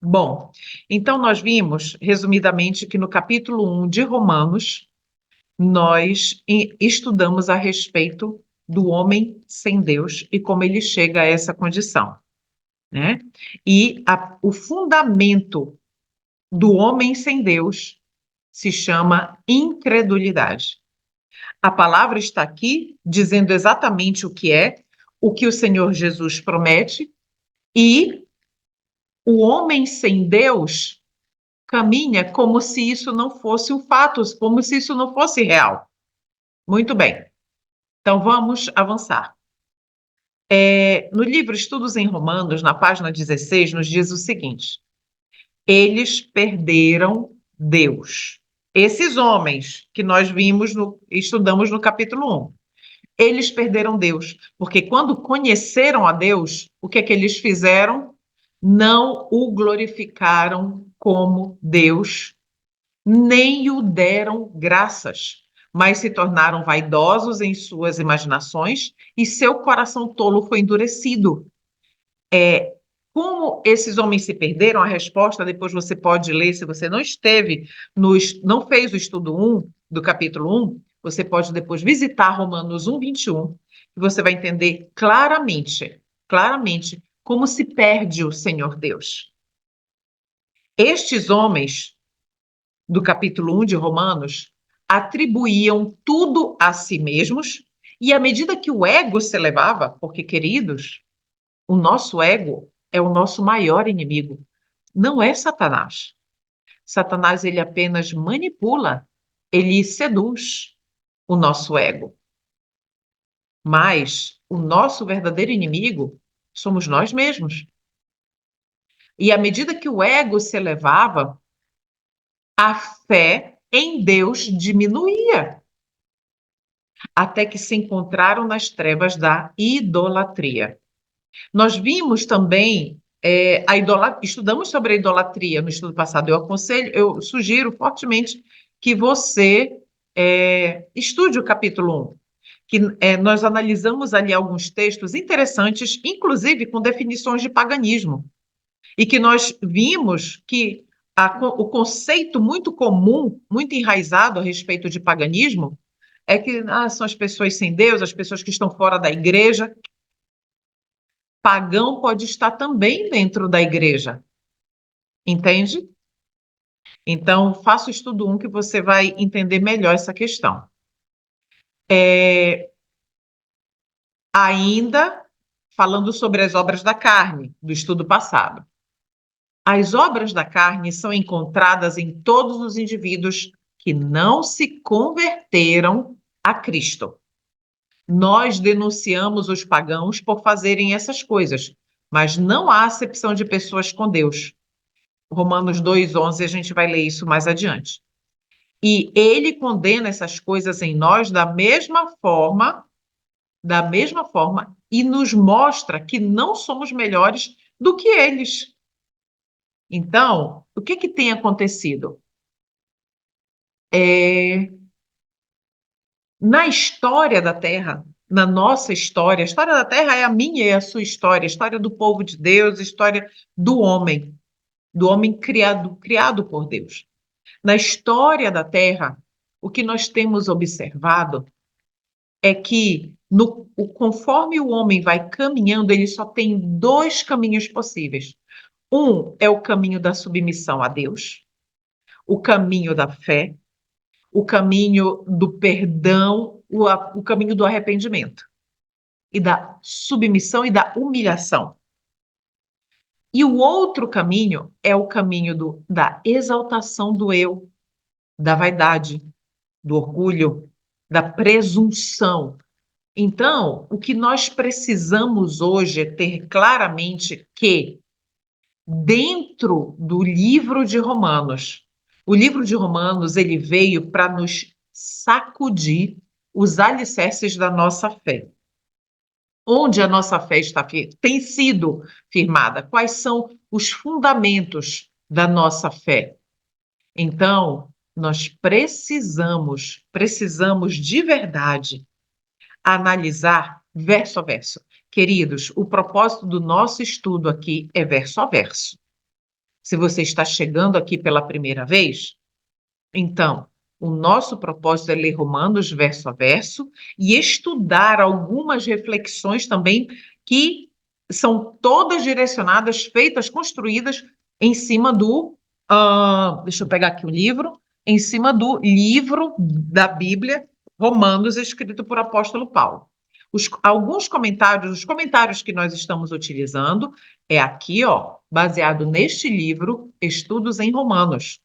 Bom, então nós vimos, resumidamente, que no capítulo 1 de Romanos, nós estudamos a respeito do homem sem Deus e como ele chega a essa condição, né? E o fundamento do homem sem Deus se chama incredulidade. A palavra está aqui dizendo exatamente o que o Senhor Jesus promete, e o homem sem Deus caminha como se isso não fosse um fato, como se isso não fosse real. Muito bem, então vamos avançar. No livro Estudos em Romanos, na página 16, nos diz o seguinte: eles perderam Deus. Esses homens que nós estudamos no capítulo 1, eles perderam Deus, porque quando conheceram a Deus, o que é que eles fizeram? Não o glorificaram como Deus, nem o deram graças, mas se tornaram vaidosos em suas imaginações e seu coração tolo foi endurecido. Como esses homens se perderam? A resposta depois você pode ler, se você não esteve, não fez o estudo 1 do capítulo 1, você pode depois visitar Romanos 1, 21, e você vai entender claramente, como se perde o Senhor Deus. Estes homens do capítulo 1 de Romanos atribuíam tudo a si mesmos, e à medida que o ego se elevava, porque, queridos, o nosso ego é o nosso maior inimigo. Não é Satanás. Satanás, ele apenas manipula, ele seduz o nosso ego. Mas o nosso verdadeiro inimigo somos nós mesmos. E à medida que o ego se elevava, a fé em Deus diminuía, até que se encontraram nas trevas da idolatria. Nós vimos também estudamos sobre a idolatria no estudo passado. Eu sugiro fortemente que você estude o capítulo 1, que nós analisamos ali alguns textos interessantes, inclusive com definições de paganismo, e que nós vimos que o conceito muito comum, muito enraizado a respeito de paganismo, é que são as pessoas sem Deus, as pessoas que estão fora da igreja. Pagão pode estar também dentro da igreja, entende? Então, faça o estudo 1 que você vai entender melhor essa questão. Ainda falando sobre as obras da carne, do estudo passado. As obras da carne são encontradas em todos os indivíduos que não se converteram a Cristo. Nós denunciamos os pagãos por fazerem essas coisas, mas não há acepção de pessoas com Deus. Romanos 2:11, a gente vai ler isso mais adiante. E ele condena essas coisas em nós da mesma forma, e nos mostra que não somos melhores do que eles. Então, o que tem acontecido? Na história da Terra, na nossa história, a história da Terra é a minha e a sua história, a história do povo de Deus, a história do homem criado por Deus. Na história da Terra, o que nós temos observado é que, conforme o homem vai caminhando, ele só tem dois caminhos possíveis. Um é o caminho da submissão a Deus, o caminho da fé, o caminho do perdão, o caminho do arrependimento, e da submissão e da humilhação. E o outro caminho é o caminho da exaltação do eu, da vaidade, do orgulho, da presunção. Então, o que nós precisamos hoje é ter claramente que, dentro do livro de Romanos, o livro de Romanos ele veio para nos sacudir os alicerces da nossa fé. Onde a nossa fé tem sido firmada? Quais são os fundamentos da nossa fé? Então, nós precisamos de verdade analisar verso a verso. Queridos, o propósito do nosso estudo aqui é verso a verso. Se você está chegando aqui pela primeira vez, então, o nosso propósito é ler Romanos verso a verso e estudar algumas reflexões também que são todas direcionadas, feitas, construídas em cima do. Deixa eu pegar aqui o livro. Em cima do livro da Bíblia, Romanos, escrito por apóstolo Paulo. Alguns comentários, os comentários que nós estamos utilizando, é aqui, ó, baseado neste livro, Estudos em Romanos.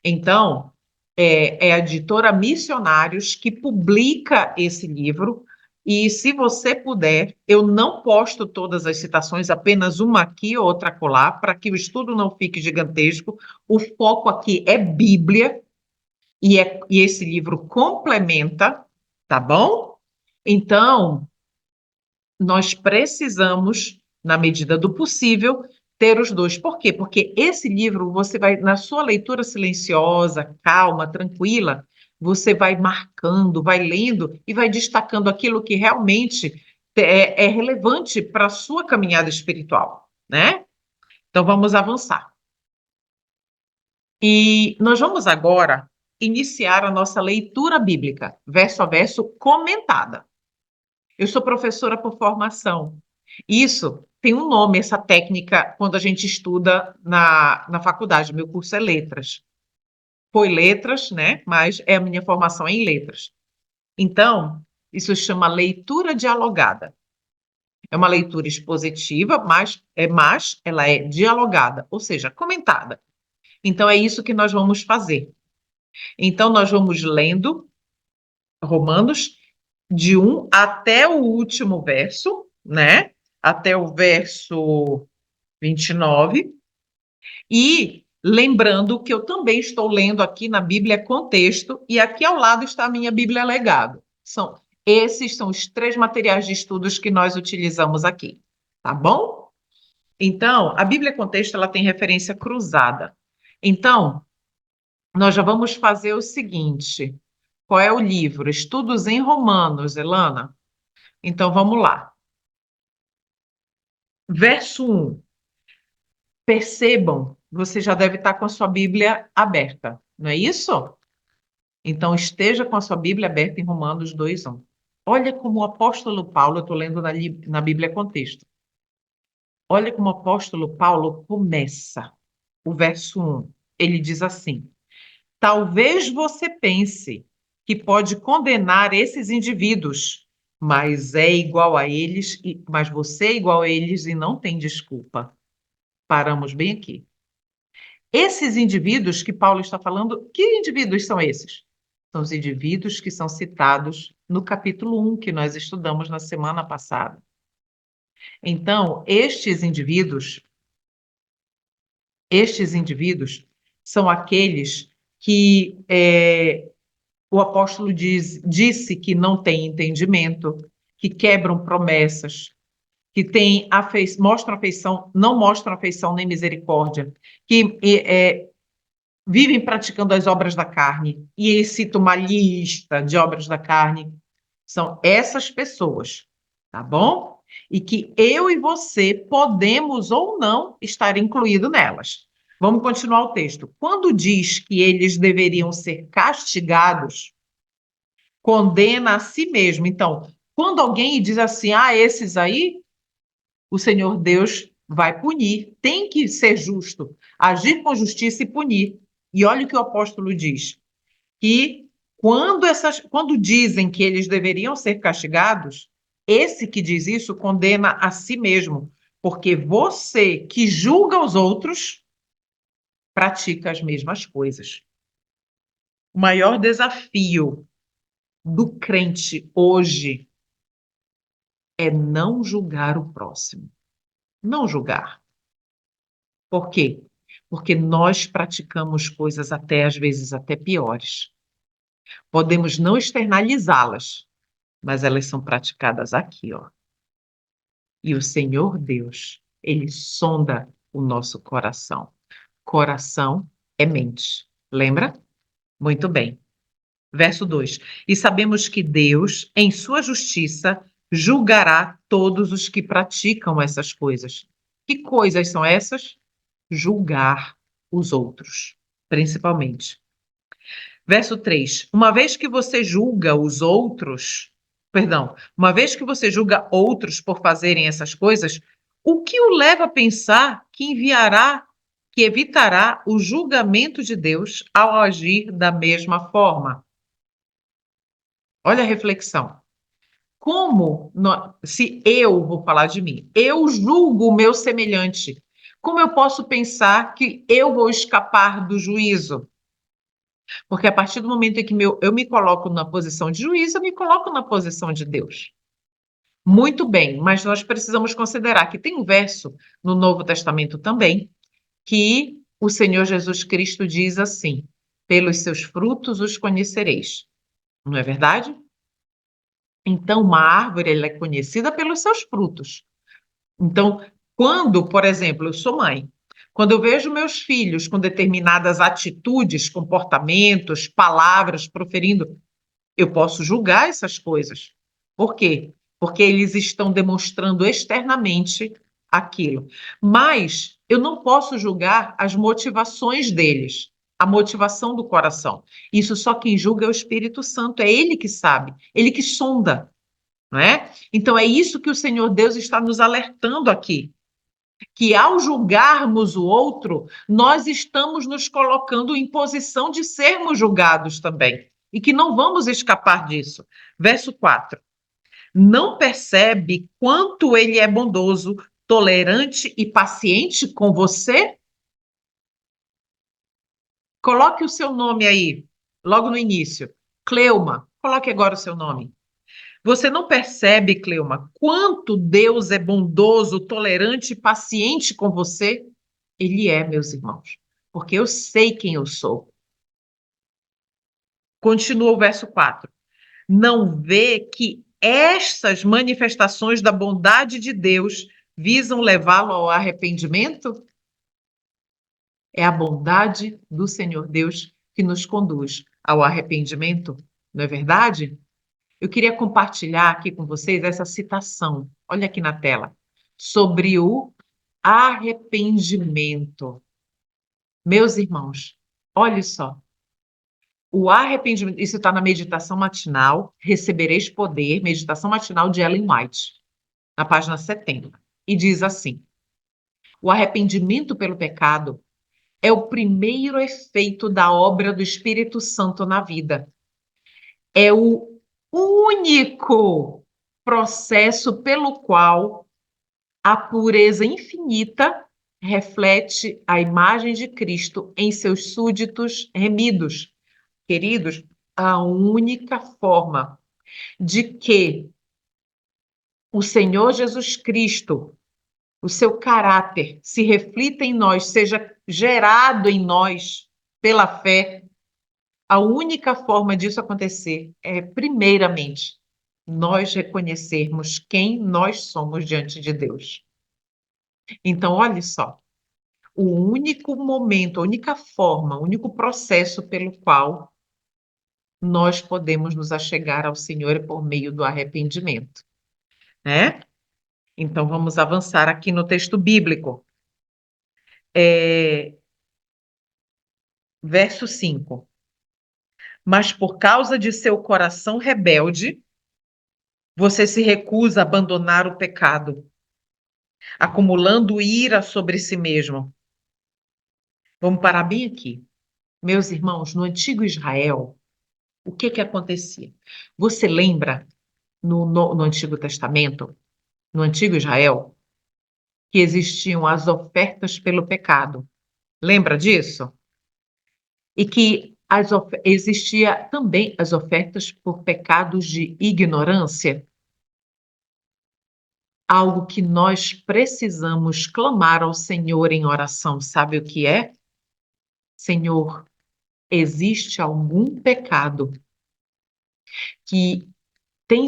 Então, é a editora Missionários que publica esse livro. E se você puder, eu não posto todas as citações, apenas uma aqui, outra acolá, para que o estudo não fique gigantesco. O foco aqui é Bíblia, e esse livro complementa, tá bom? Então, nós precisamos, na medida do possível, ter os dois. Por quê? Porque esse livro, você vai, na sua leitura silenciosa, calma, tranquila, você vai marcando, vai lendo e vai destacando aquilo que realmente é relevante para a sua caminhada espiritual, né? Então, vamos avançar. E nós vamos agora iniciar a nossa leitura bíblica, verso a verso, comentada. Eu sou professora por formação. Isso tem um nome, essa técnica, quando a gente estuda na faculdade. Meu curso é letras. Foi letras, né? Mas é a minha formação em letras. Então, isso se chama leitura dialogada. É uma leitura expositiva, mas ela é dialogada, ou seja, comentada. Então, é isso que nós vamos fazer. Então, nós vamos lendo Romanos de 1 até o último verso, né? Até o verso 29. E lembrando que eu também estou lendo aqui na Bíblia Contexto, e aqui ao lado está a minha Bíblia Legado. Esses são os 3 materiais de estudos que nós utilizamos aqui, tá bom? Então, a Bíblia Contexto ela tem referência cruzada. Então, nós já vamos fazer o seguinte. Qual é o livro? Estudos em Romanos, Elana. Então, vamos lá. Verso 1. Percebam, você já deve estar com a sua Bíblia aberta, não é isso? Então, esteja com a sua Bíblia aberta em Romanos 2:1. Olha como o apóstolo Paulo, eu estou lendo na Bíblia Contexto. Olha como o apóstolo Paulo começa o verso 1. Ele diz assim: talvez você pense que pode condenar esses indivíduos, mas é igual a eles, mas você é igual a eles e não tem desculpa. Paramos bem aqui. Esses indivíduos que Paulo está falando, que indivíduos são esses? São os indivíduos que são citados no capítulo 1, que nós estudamos na semana passada. Então, estes indivíduos são aqueles que o apóstolo disse que não têm entendimento, que quebram promessas, que mostram afeição, não mostram afeição nem misericórdia, que vivem praticando as obras da carne. E ele cita uma lista de obras da carne. São essas pessoas, tá bom? E que eu e você podemos ou não estar incluído nelas. Vamos continuar o texto. Quando diz que eles deveriam ser castigados, condena a si mesmo. Então, quando alguém diz assim, esses aí, o Senhor Deus vai punir. Tem que ser justo, agir com justiça e punir. E olha o que o apóstolo diz, que quando dizem que eles deveriam ser castigados, esse que diz isso condena a si mesmo, porque você que julga os outros pratica as mesmas coisas. O maior desafio do crente hoje é não julgar o próximo. Não julgar. Por quê? Porque nós praticamos coisas às vezes até piores. Podemos não externalizá-las, mas elas são praticadas aqui, ó. E o Senhor Deus, ele sonda o nosso coração. Coração é mente. Lembra? Muito bem. Verso 2. E sabemos que Deus, em sua justiça, julgará todos os que praticam essas coisas. Que coisas são essas? julgar os outros, principalmente. Verso 3: uma vez que você julga os outros, perdão, uma vez que você julga outros por fazerem essas coisas, o que o leva a pensar que evitará o julgamento de Deus ao agir da mesma forma? Olha a reflexão. Se eu vou falar de mim, eu julgo o meu semelhante, como eu posso pensar que eu vou escapar do juízo? Porque a partir do momento em que eu me coloco na posição de juiz, eu me coloco na posição de Deus. Muito bem, mas nós precisamos considerar que tem um verso no Novo Testamento também, que o Senhor Jesus Cristo diz assim: pelos seus frutos os conhecereis. Não é verdade? Então, uma árvore ela é conhecida pelos seus frutos. Então, quando, por exemplo, eu sou mãe, quando eu vejo meus filhos com determinadas atitudes, comportamentos, palavras proferindo, eu posso julgar essas coisas. Por quê? Porque eles estão demonstrando externamente aquilo. Mas eu não posso julgar as motivações deles, a motivação do coração. Isso só quem julga é o Espírito Santo, é ele que sabe, ele que sonda, não é? Então é isso que o Senhor Deus está nos alertando aqui, que ao julgarmos o outro, nós estamos nos colocando em posição de sermos julgados também, e que não vamos escapar disso. Verso 4. Não percebe quanto ele é bondoso, tolerante e paciente com você? Coloque o seu nome aí, logo no início. Cleuma, coloque agora o seu nome. Você não percebe, Cleuma, quanto Deus é bondoso, tolerante e paciente com você? Ele é, meus irmãos, porque eu sei quem eu sou. Continua o verso 4. Não vê que estas manifestações da bondade de Deus visam levá-lo ao arrependimento? É a bondade do Senhor Deus que nos conduz ao arrependimento, não é verdade? Eu queria compartilhar aqui com vocês essa citação, olha aqui na tela, sobre o arrependimento. Meus irmãos, olhe só, o arrependimento, isso está na meditação matinal, Recebereis Poder, meditação matinal de Ellen White, na página 70, e diz assim: o arrependimento pelo pecado é o primeiro efeito da obra do Espírito Santo na vida. É o único processo pelo qual a pureza infinita reflete a imagem de Cristo em seus súditos remidos. Queridos, a única forma de que o Senhor Jesus Cristo, o seu caráter, se reflita em nós, seja gerado em nós pela fé, a única forma disso acontecer é, primeiramente, nós reconhecermos quem nós somos diante de Deus. Então, olhe só, o único momento, a única forma, o único processo pelo qual nós podemos nos achegar ao Senhor é por meio do arrependimento, né? Então, vamos avançar aqui no texto bíblico. Verso 5. Mas por causa de seu coração rebelde, você se recusa a abandonar o pecado, acumulando ira sobre si mesmo. Vamos parar bem aqui. Meus irmãos, no antigo Israel, o que acontecia? Você lembra no Antigo Testamento, no antigo Israel, que existiam as ofertas pelo pecado? Lembra disso? E que existia também as ofertas por pecados de ignorância? Algo que nós precisamos clamar ao Senhor em oração. Sabe o que é? Senhor, existe algum pecado que tem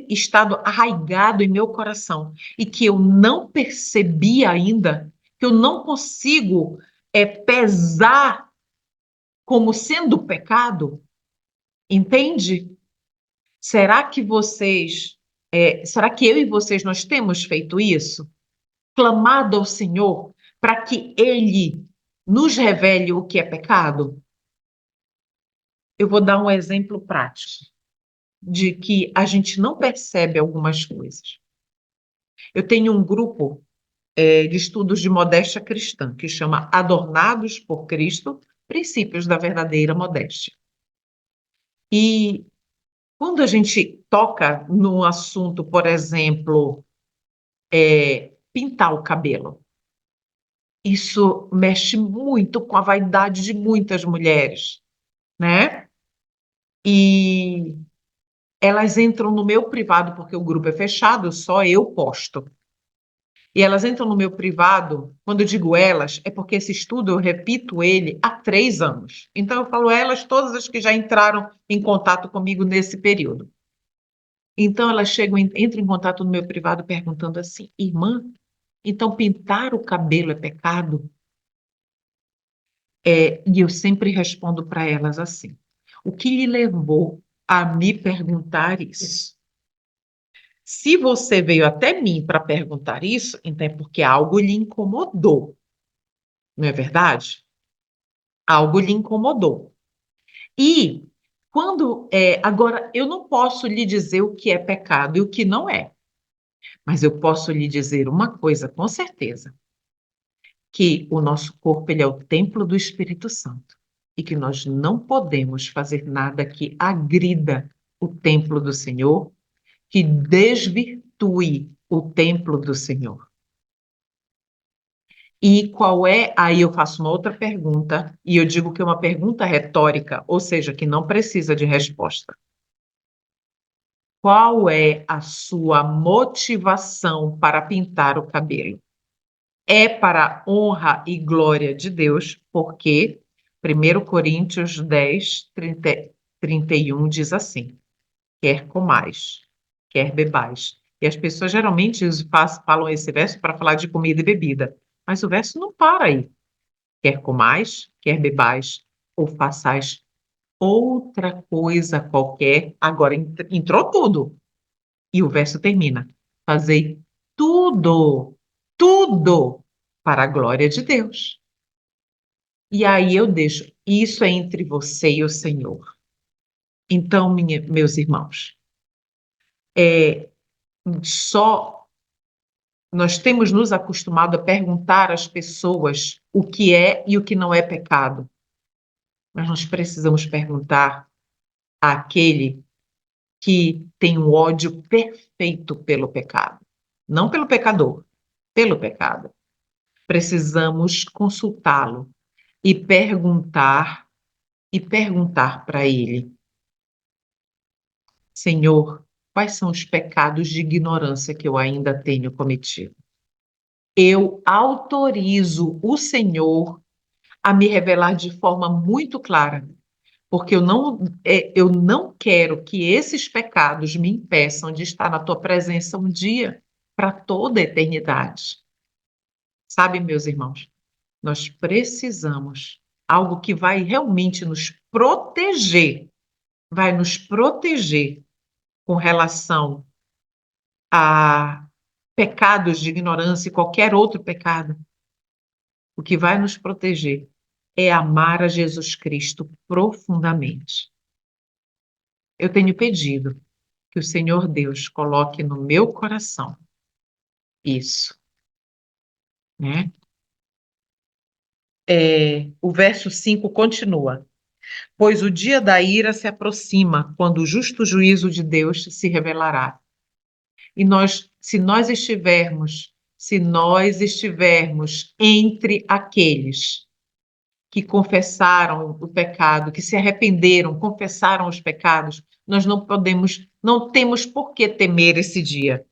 estado arraigado em meu coração e que eu não percebi ainda, que eu não consigo pesar como sendo pecado? Entende? Será que será que eu e vocês nós temos feito isso? Clamado ao Senhor para que Ele nos revele o que é pecado? Eu vou dar um exemplo prático de que a gente não percebe algumas coisas. Eu tenho um grupo de estudos de modéstia cristã que chama Adornados por Cristo, Princípios da Verdadeira Modéstia. E quando a gente toca no assunto, por exemplo, pintar o cabelo, isso mexe muito com a vaidade de muitas mulheres, né? E elas entram no meu privado, porque o grupo é fechado, só eu posto. E elas entram no meu privado, quando eu digo elas, é porque esse estudo eu repito ele há 3 anos. Então eu falo elas, todas as que já entraram em contato comigo nesse período. Então elas chegam, entram em contato no meu privado perguntando assim: irmã, então pintar o cabelo é pecado? E eu sempre respondo para elas assim: o que lhe levou a me perguntar isso? Se você veio até mim para perguntar isso, então é porque algo lhe incomodou, não é verdade? Algo lhe incomodou. E agora eu não posso lhe dizer o que é pecado e o que não é, mas eu posso lhe dizer uma coisa com certeza, que o nosso corpo ele é o templo do Espírito Santo e que nós não podemos fazer nada que agrida o templo do Senhor, que desvirtue o templo do Senhor. E qual é? Aí eu faço uma outra pergunta, e eu digo que é uma pergunta retórica, ou seja, que não precisa de resposta. Qual é a sua motivação para pintar o cabelo? É para a honra e glória de Deus, porque 1 Coríntios 10, 31 diz assim: quer comais, quer bebais. E as pessoas geralmente falam esse verso para falar de comida e bebida, mas o verso não para aí. Quer comais, quer bebais, ou façais outra coisa qualquer. Agora entrou tudo. E o verso termina: fazei tudo, tudo para a glória de Deus. E aí eu deixo, isso é entre você e o Senhor. Então, meus irmãos, é, só nós temos nos acostumado a perguntar às pessoas o que é e o que não é pecado. Mas nós precisamos perguntar àquele que tem um ódio perfeito pelo pecado. Não pelo pecador, pelo pecado. Precisamos consultá-lo e perguntar para ele: Senhor, quais são os pecados de ignorância que eu ainda tenho cometido? Eu autorizo o Senhor a me revelar de forma muito clara, porque eu não quero que esses pecados me impeçam de estar na tua presença um dia para toda a eternidade. Sabe, meus irmãos, nós precisamos algo que vai nos proteger com relação a pecados de ignorância e qualquer outro pecado. O que vai nos proteger é amar a Jesus Cristo profundamente. Eu tenho pedido que o Senhor Deus coloque no meu coração isso, né? O verso 5 continua: pois o dia da ira se aproxima, quando o justo juízo de Deus se revelará. E se nós estivermos entre aqueles que confessaram o pecado, que se arrependeram, confessaram os pecados, nós não temos por que temer esse dia.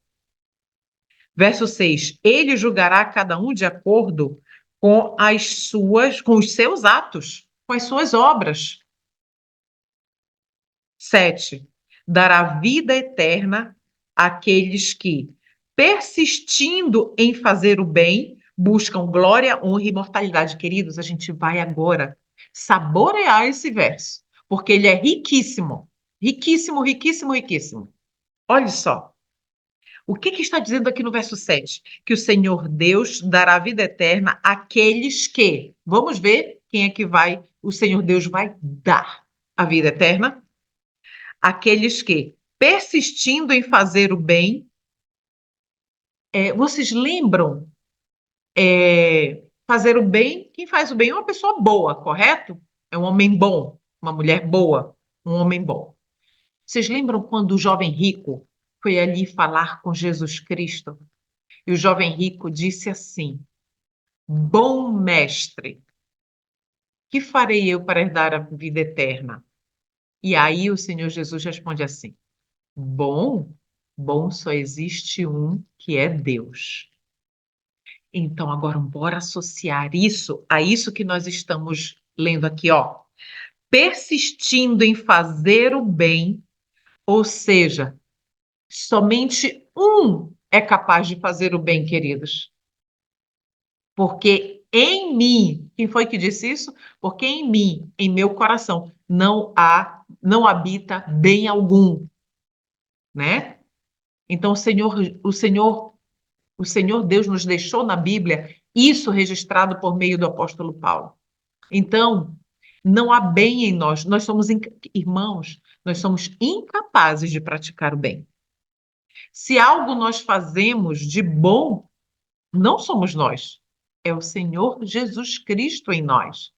Verso 6: ele julgará cada um de acordo com os seus atos, com as suas obras. 7: dará vida eterna àqueles que, persistindo em fazer o bem, buscam glória, honra e imortalidade. Queridos, a gente vai agora saborear esse verso, porque ele é riquíssimo, riquíssimo, riquíssimo, riquíssimo. Olha só. O que está dizendo aqui no verso 7? Que o Senhor Deus dará vida eterna àqueles que. Vamos ver quem é que o Senhor Deus vai dar a vida eterna? Aqueles que, persistindo em fazer o bem, vocês lembram? Fazer o bem, quem faz o bem é uma pessoa boa, correto? É um homem bom, uma mulher boa, um homem bom. Vocês lembram quando o jovem rico foi ali falar com Jesus Cristo? E o jovem rico disse assim: Bom mestre, que farei eu para herdar a vida eterna? E aí o Senhor Jesus responde assim: Bom, bom só existe um que é Deus. Então, agora, bora associar isso a isso que nós estamos lendo aqui, ó. Persistindo em fazer o bem, ou seja, somente um é capaz de fazer o bem, queridos. Porque em mim, quem foi que disse isso? Porque em mim, em meu coração, não habita bem algum, né? Então o Senhor Deus nos deixou na Bíblia isso registrado por meio do apóstolo Paulo. Então, não há bem em nós. Nós somos irmãos, nós somos incapazes de praticar o bem. Se algo nós fazemos de bom, não somos nós, é o Senhor Jesus Cristo em nós.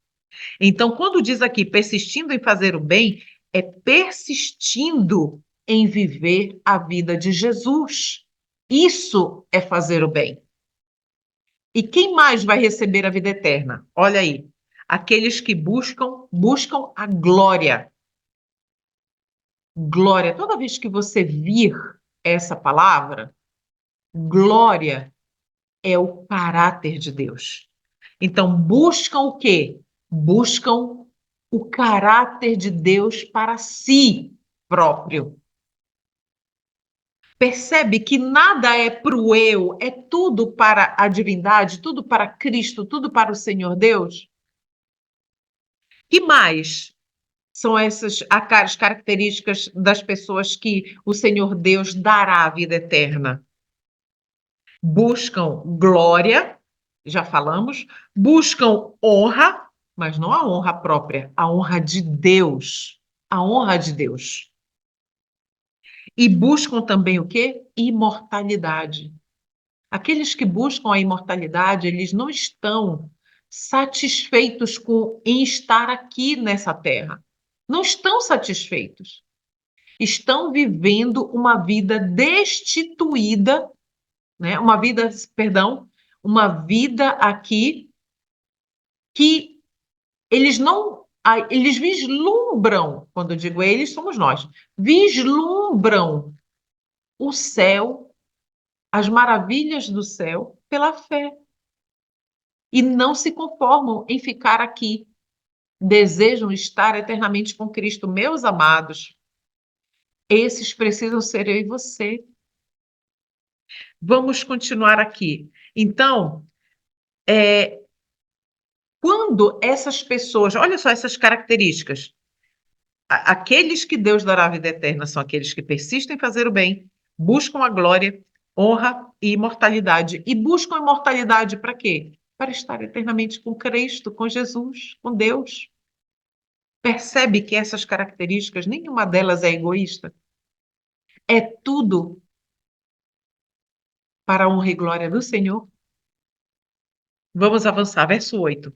Então, quando diz aqui persistindo em fazer o bem, é persistindo em viver a vida de Jesus. Isso é fazer o bem. E quem mais vai receber a vida eterna? Olha aí, aqueles que buscam a glória. Glória. Toda vez que você vir essa palavra, glória é o caráter de Deus. Então, buscam o quê? Buscam o caráter de Deus para si próprio. Percebe que nada é para o eu, é tudo para a divindade, tudo para Cristo, tudo para o Senhor Deus? Que mais são as características das pessoas que o Senhor Deus dará a vida eterna? Buscam glória, já falamos, buscam honra, mas não a honra própria, a honra de Deus. A honra de Deus. E buscam também o quê? Imortalidade. Aqueles que buscam a imortalidade, eles não estão satisfeitos em estar aqui nessa terra. Não estão satisfeitos. Estão vivendo uma vida destituída, né? Uma vida aqui que eles vislumbram, quando eu digo eles, somos nós, vislumbram o céu, as maravilhas do céu pela fé e não se conformam em ficar aqui. Desejam estar eternamente com Cristo. Meus amados, esses precisam ser eu e você. Vamos continuar aqui. Então, quando essas pessoas, olha só essas características, aqueles que Deus dará a vida eterna são aqueles que persistem em fazer o bem, buscam a glória, honra e imortalidade. E buscam imortalidade para quê? Para estar eternamente com Cristo, com Jesus, com Deus. Percebe que essas características, nenhuma delas é egoísta? É tudo para a honra e glória do Senhor. Vamos avançar, verso 8.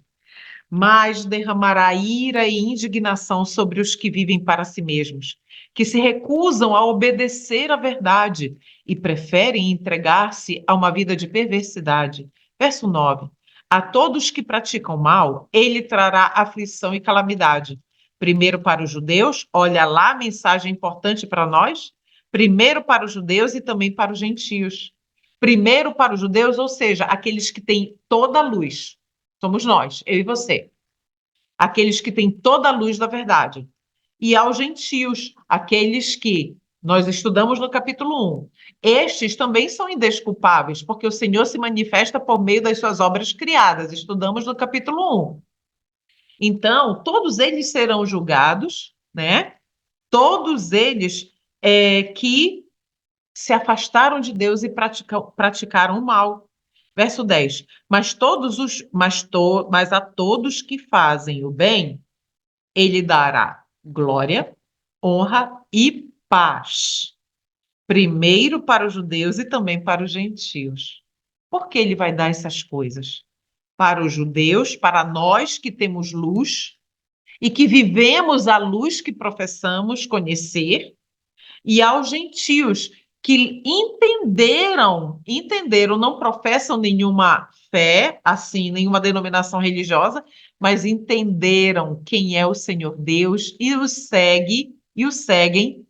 Mas derramará ira e indignação sobre os que vivem para si mesmos, que se recusam a obedecer à verdade e preferem entregar-se a uma vida de perversidade. Verso 9. A todos que praticam mal, ele trará aflição e calamidade. Primeiro para os judeus, olha lá a mensagem importante para nós. Primeiro para os judeus e também para os gentios. Primeiro para os judeus, ou seja, aqueles que têm toda a luz. Somos nós, eu e você. Aqueles que têm toda a luz da verdade. E aos gentios, aqueles que nós estudamos no capítulo 1. Estes também são indesculpáveis, porque o Senhor se manifesta por meio das suas obras criadas. Estudamos no capítulo 1. Então, todos eles serão julgados, né? Todos eles que se afastaram de Deus e praticaram o mal. Verso 10. Mas a todos que fazem o bem, ele dará glória, honra e paz. Primeiro para os judeus e também para os gentios. Por que ele vai dar essas coisas? Para os judeus, para nós que temos luz e que vivemos a luz que professamos conhecer, e aos gentios que entenderam, não professam nenhuma fé, assim, nenhuma denominação religiosa, mas entenderam quem é o Senhor Deus e o seguem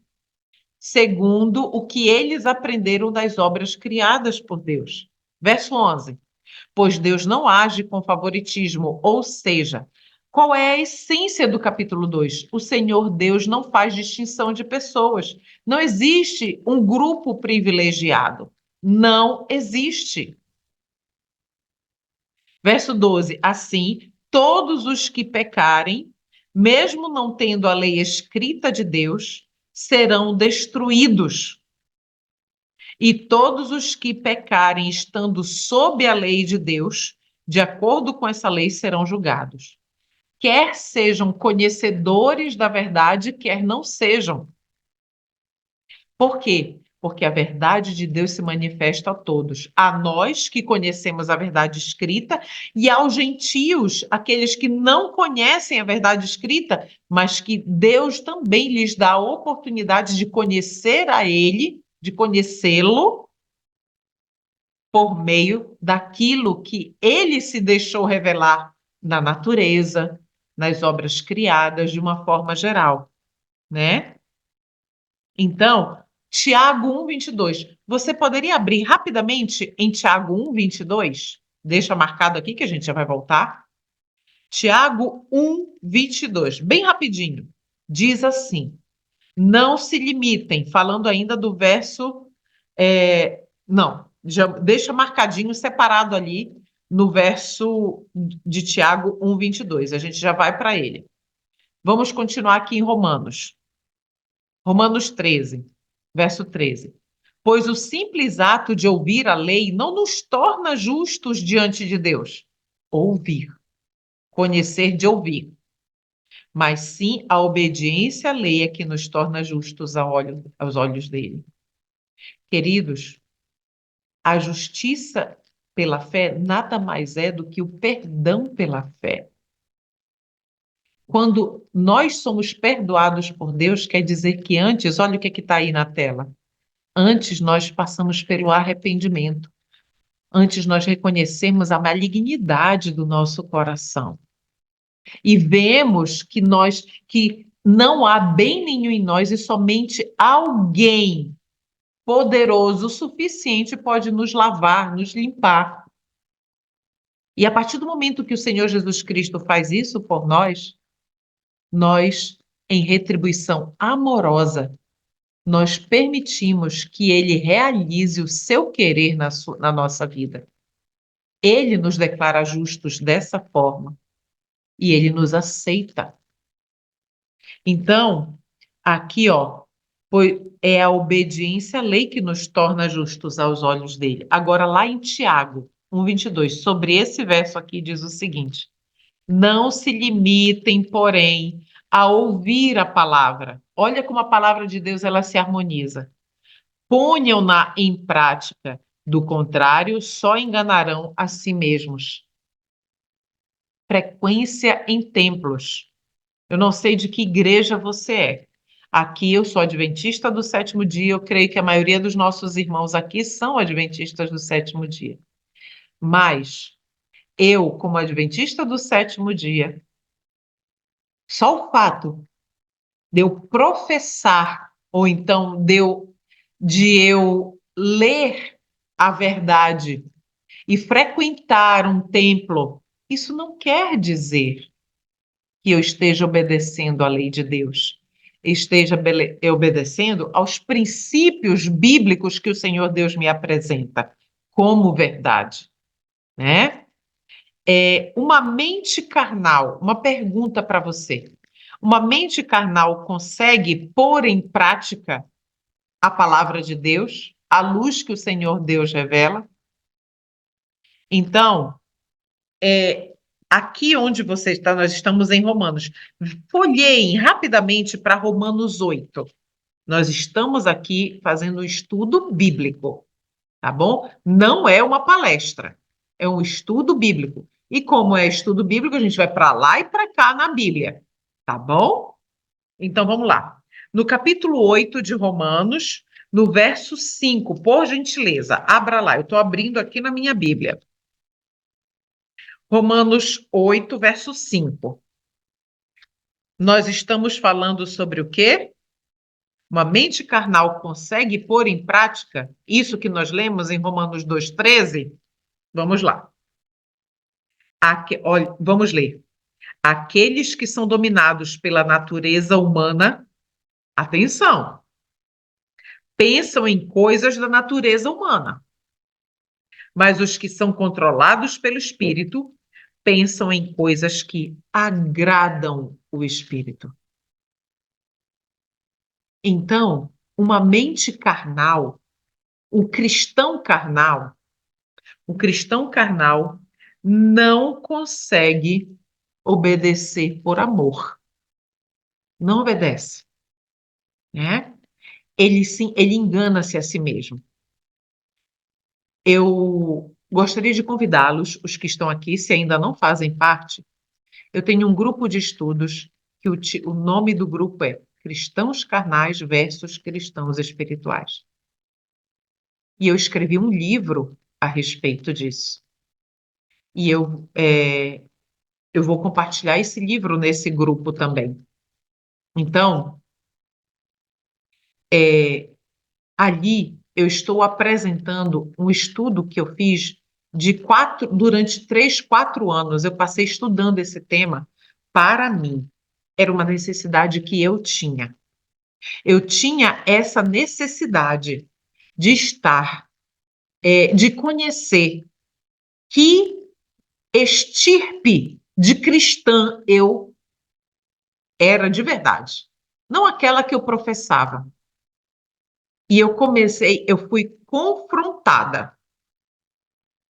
segundo o que eles aprenderam das obras criadas por Deus. Verso 11. Pois Deus não age com favoritismo, ou seja, qual é a essência do capítulo 2? O Senhor Deus não faz distinção de pessoas. Não existe um grupo privilegiado. Não existe. Verso 12. Assim, todos os que pecarem, mesmo não tendo a lei escrita de Deus, serão destruídos. E todos os que pecarem estando sob a lei de Deus, de acordo com essa lei, serão julgados. Quer sejam conhecedores da verdade, quer não sejam. Por quê? Porque a verdade de Deus se manifesta a todos, a nós que conhecemos a verdade escrita e aos gentios, aqueles que não conhecem a verdade escrita, mas que Deus também lhes dá a oportunidade de conhecer a Ele, de conhecê-lo por meio daquilo que Ele se deixou revelar na natureza, nas obras criadas de uma forma geral, né? Então, Tiago 1:22. Você poderia abrir rapidamente em Tiago 1:22? Deixa marcado aqui que a gente já vai voltar. Tiago 1:22. Bem rapidinho. Diz assim: não se limitem, falando ainda do verso. Não, já deixa marcadinho, separado ali no verso de Tiago 1:22. A gente já vai para ele. Vamos continuar aqui em Romanos. Romanos 13, verso 13. Pois o simples ato de ouvir a lei não nos torna justos diante de Deus. Ouvir, conhecer de ouvir. Mas sim a obediência à lei é que nos torna justos aos olhos dele. Queridos, a justiça pela fé nada mais é do que o perdão pela fé. Quando nós somos perdoados por Deus, quer dizer que antes, olha o que está aí na tela. Antes nós passamos pelo arrependimento. Antes nós reconhecemos a malignidade do nosso coração. E vemos que não há bem nenhum em nós e somente alguém poderoso o suficiente pode nos lavar, nos limpar. E a partir do momento que o Senhor Jesus Cristo faz isso por nós, em retribuição amorosa, nós permitimos que Ele realize o seu querer na nossa vida. Ele nos declara justos dessa forma e Ele nos aceita. Então, aqui, é a obediência à lei que nos torna justos aos olhos dele. Agora, lá em Tiago 1:22, sobre esse verso aqui diz o seguinte: não se limitem, porém, a ouvir a palavra. Olha como a palavra de Deus ela se harmoniza. Ponham-na em prática, do contrário, só enganarão a si mesmos. Frequência em templos. Eu não sei de que igreja você é. Aqui eu sou adventista do sétimo dia, eu creio que a maioria dos nossos irmãos aqui são adventistas do sétimo dia. Mas eu, como adventista do sétimo dia, só o fato de eu professar, ou então de eu ler a verdade e frequentar um templo, isso não quer dizer que eu esteja obedecendo à lei de Deus, esteja obedecendo aos princípios bíblicos que o Senhor Deus me apresenta como verdade, né? Uma mente carnal, uma pergunta para você. Uma mente carnal consegue pôr em prática a palavra de Deus? a luz que o Senhor Deus revela. Então, aqui onde você está, nós estamos em Romanos. Folheiem rapidamente para Romanos 8. Nós estamos aqui fazendo um estudo bíblico, tá bom? Não é uma palestra, é um estudo bíblico. E como é estudo bíblico, a gente vai para lá e para cá na Bíblia, tá bom? Então vamos lá. No capítulo 8 de Romanos, no verso 5, por gentileza, abra lá. Eu estou abrindo aqui na minha Bíblia. Romanos 8, verso 5. Nós estamos falando sobre o quê? Uma mente carnal consegue pôr em prática isso que nós lemos em Romanos 2,13? Vamos lá. Olha, vamos ler. Aqueles que são dominados pela natureza humana, atenção, pensam em coisas da natureza humana. Mas os que são controlados pelo Espírito pensam em coisas que agradam o Espírito. Então, uma mente carnal, o cristão carnal não consegue obedecer por amor. Não obedece, né? Ele engana-se a si mesmo. Eu gostaria de convidá-los, os que estão aqui, se ainda não fazem parte, eu tenho um grupo de estudos que o nome do grupo é Cristãos Carnais versus Cristãos Espirituais. E eu escrevi um livro a respeito disso. E eu vou compartilhar esse livro nesse grupo também. Então, ali eu estou apresentando um estudo que eu fiz durante 3, 4 anos. Eu passei estudando esse tema para mim. Era uma necessidade que eu tinha. Eu tinha essa necessidade de estar, de conhecer que estirpe de cristã eu era de verdade, não aquela que eu professava. E eu fui confrontada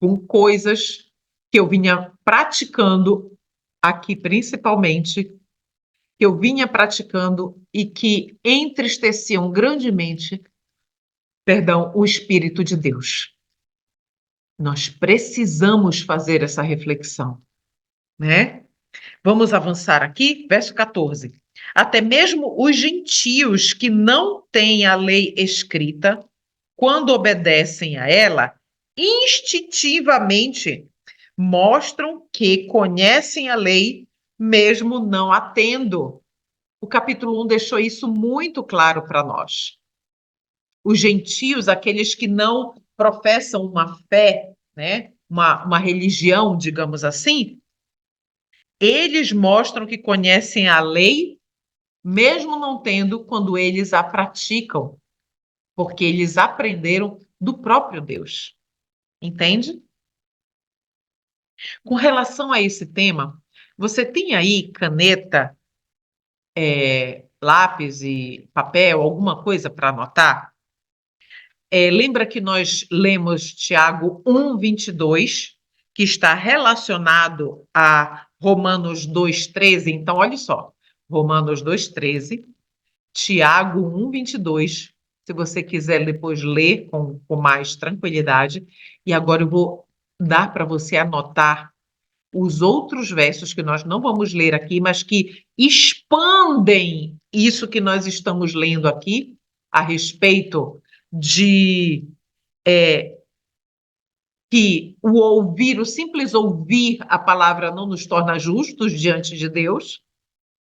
com coisas que eu vinha praticando aqui, principalmente, que eu vinha praticando e que entristeciam grandemente, perdão, o Espírito de Deus. Nós precisamos fazer essa reflexão, né? Vamos avançar aqui, verso 14. Até mesmo os gentios que não têm a lei escrita, quando obedecem a ela, instintivamente mostram que conhecem a lei, mesmo não a tendo. O capítulo 1 deixou isso muito claro para nós. Os gentios, aqueles que não professam uma fé, né, uma religião, digamos assim, eles mostram que conhecem a lei, mesmo não tendo, quando eles a praticam, porque eles aprenderam do próprio Deus. Entende? Com relação a esse tema, você tem aí caneta, lápis e papel, alguma coisa para anotar? Lembra que nós lemos Tiago 1:22, que está relacionado a Romanos 2:13? Então, olha só, Romanos 2:13, Tiago 1:22, se você quiser depois ler com mais tranquilidade. E agora eu vou dar para você anotar os outros versos que nós não vamos ler aqui, mas que expandem isso que nós estamos lendo aqui a respeito de que o simples ouvir a palavra não nos torna justos diante de Deus.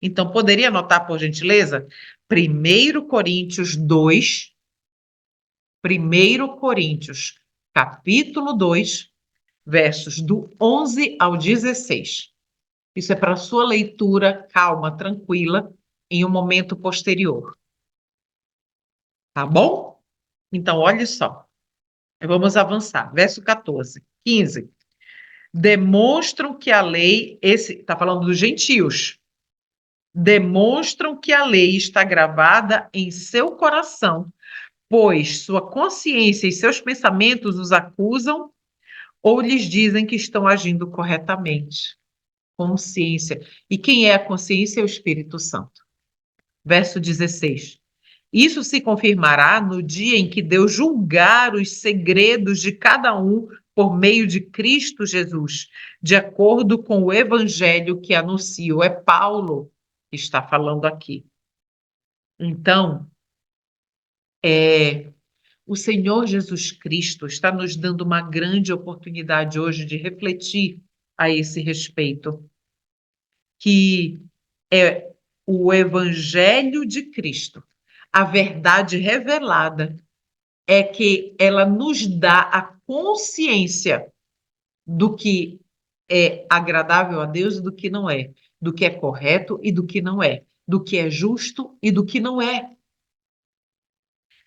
Então, poderia anotar, por gentileza? 1 Coríntios 2, 1 Coríntios, capítulo 2, versos do 11 ao 16. Isso é para sua leitura calma, tranquila, em um momento posterior. Tá bom? Então, olhe só. Vamos avançar. Verso 14, 15. Demonstram que a lei, está falando dos gentios, demonstram que a lei está gravada em seu coração pois sua consciência e seus pensamentos os acusam ou lhes dizem que estão agindo corretamente. Consciência. E quem é a consciência? É o Espírito Santo. Verso 16. Isso se confirmará no dia em que Deus julgar os segredos de cada um por meio de Cristo Jesus, de acordo com o evangelho que anuncio. É Paulo que está falando aqui. Então, o Senhor Jesus Cristo está nos dando uma grande oportunidade hoje de refletir a esse respeito, que é o evangelho de Cristo, a verdade revelada, é que ela nos dá a consciência do que é agradável a Deus e do que não é, do que é correto e do que não é, do que é justo e do que não é.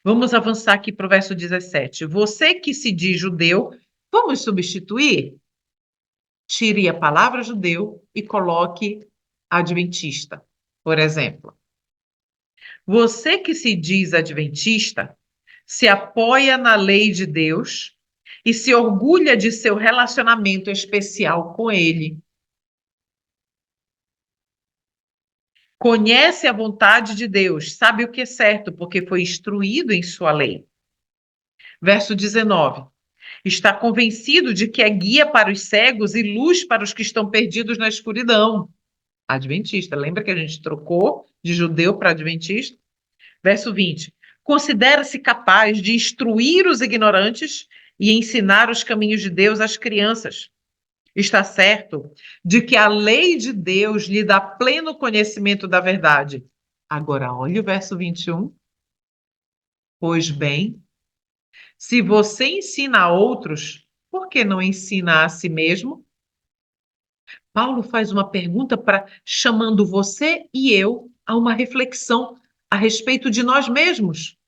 Vamos avançar aqui para o verso 17. Você que se diz judeu, vamos substituir? Tire a palavra judeu e coloque adventista, por exemplo. Você que se diz adventista, se apoia na lei de Deus e se orgulha de seu relacionamento especial com Ele. Conhece a vontade de Deus, sabe o que é certo, porque foi instruído em sua lei. Verso 19. Está convencido de que é guia para os cegos e luz para os que estão perdidos na escuridão. Adventista, lembra que a gente trocou de judeu para adventista? Verso 20. Considera-se capaz de instruir os ignorantes e ensinar os caminhos de Deus às crianças. Está certo de que a lei de Deus lhe dá pleno conhecimento da verdade. Agora, olha o verso 21. Pois bem, se você ensina a outros, por que não ensina a si mesmo? Paulo faz uma pergunta para chamando você e eu a uma reflexão a respeito de nós mesmos.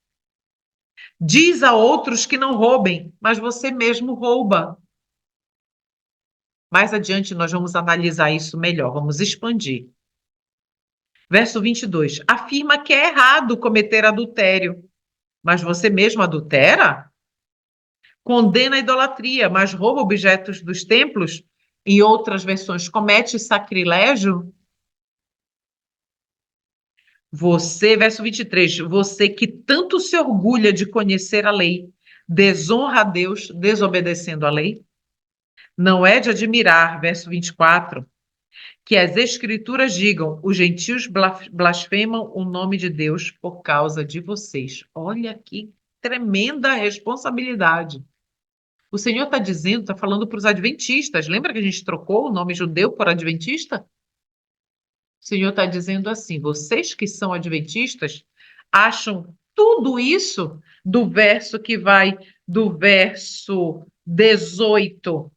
Diz a outros que não roubem, mas você mesmo rouba. Mais adiante nós vamos analisar isso melhor, vamos expandir. Verso 22. Afirma que é errado cometer adultério, mas você mesmo adultera? Condena a idolatria, mas rouba objetos dos templos? Em outras versões, comete sacrilégio? Você, verso 23, você que tanto se orgulha de conhecer a lei, desonra a Deus desobedecendo a lei? Não é de admirar, verso 24, que as escrituras digam, os gentios blasfemam o nome de Deus por causa de vocês. Olha que tremenda responsabilidade. O Senhor está dizendo, está falando para os adventistas. Lembra que a gente trocou o nome judeu por adventista? O Senhor está dizendo assim: vocês que são adventistas acham tudo isso do verso que vai do verso 18,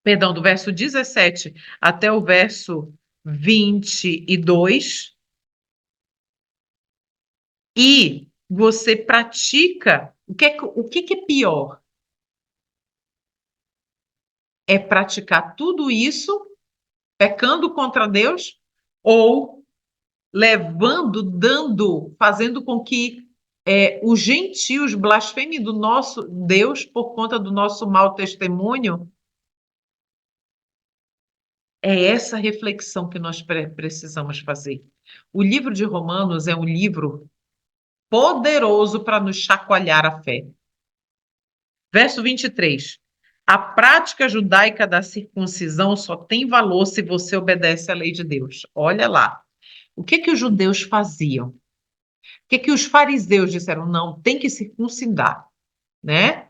perdão, do verso 17 até o verso 22, e você pratica. O que é pior? É praticar tudo isso pecando contra Deus ou fazendo com que os gentios blasfemem do nosso Deus por conta do nosso mau testemunho? É essa reflexão que nós precisamos fazer. O livro de Romanos é um livro poderoso para nos chacoalhar a fé. Verso 23. A prática judaica da circuncisão só tem valor se você obedece à lei de Deus. Olha lá. O que os judeus faziam? O que os fariseus disseram? Não, tem que circuncidar, né?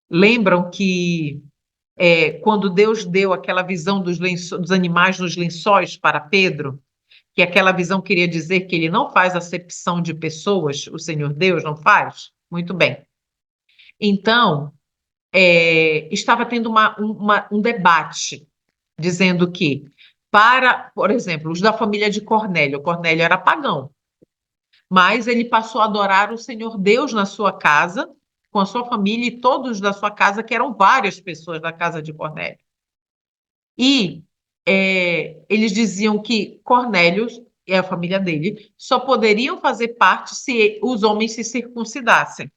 Lembram que quando Deus deu aquela visão dos animais nos lençóis para Pedro, que aquela visão queria dizer que ele não faz acepção de pessoas, o Senhor Deus não faz? Muito bem. Então, estava tendo um debate, dizendo que, por exemplo, os da família de Cornélio era pagão, mas ele passou a adorar o Senhor Deus na sua casa, com a sua família e todos da sua casa, que eram várias pessoas da casa de Cornélio. E eles diziam que Cornélio e a família dele só poderiam fazer parte se os homens se circuncidassem,